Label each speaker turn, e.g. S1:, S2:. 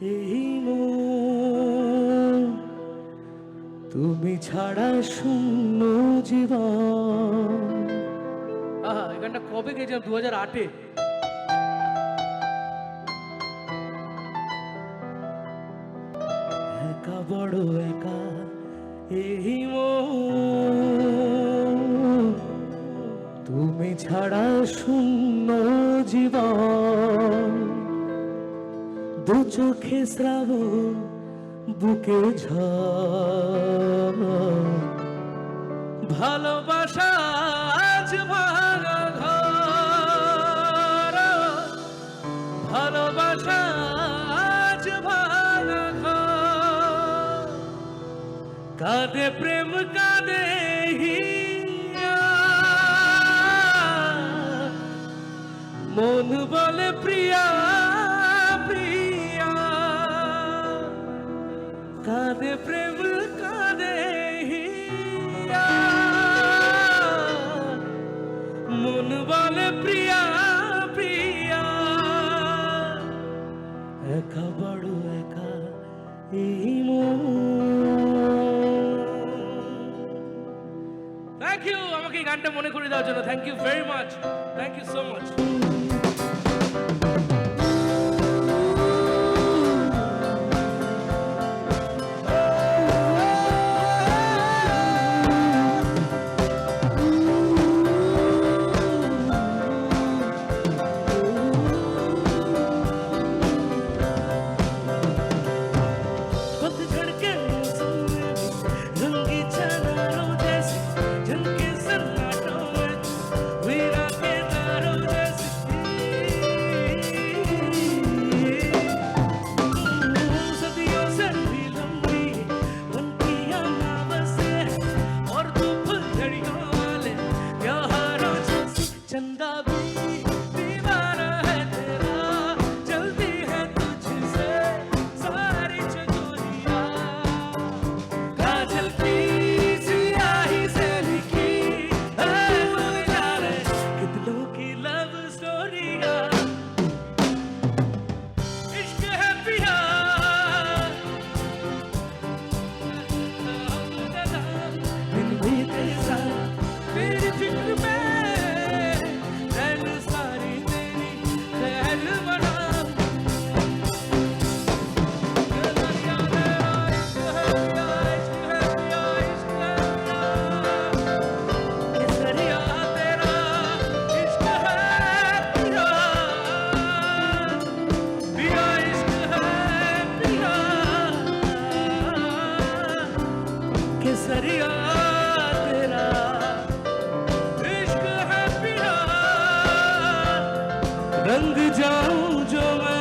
S1: এই মন তুমি ছাড়া শূন্য জীবন।
S2: আহা, এই গানটা কবে গেছিলাম? 2008-এ।
S1: একা বড় একা এই মন তুমি ছাড়া শূন্য জীবন। দু চোখে শ্রাবণ বুকে ঝড় ভালোবাসা আজ ভাঙা ঘর, ভালোবাসা আজ ভাঙা ঘর। কাঁদে প্রেম কাঁদে হিয়া, মন বলে প্রিয়া প্রিয়া। কাঁদে প্রেম কাঁদে হিয়া, মন বলে প্রিয়া প্রিয়া। একা বড় একা এই মন।
S2: থ্যাংক ইউ আমাকে এই গানটা মনে করে দেওয়ার জন্য। Thank you very much, thank you so much.
S1: चंदा भी दीवाना है तेरा, जल्दी है तुझसे सारी चकोरियां। काजल की सियाही से लिखी है तू जाने कितनों की लव स्टोरियां। इश्क है पिया दिन बीते सारा मेरी फिक्र में, केसरिया तेरा इश्क है पिया। रंग जाऊं जो मैं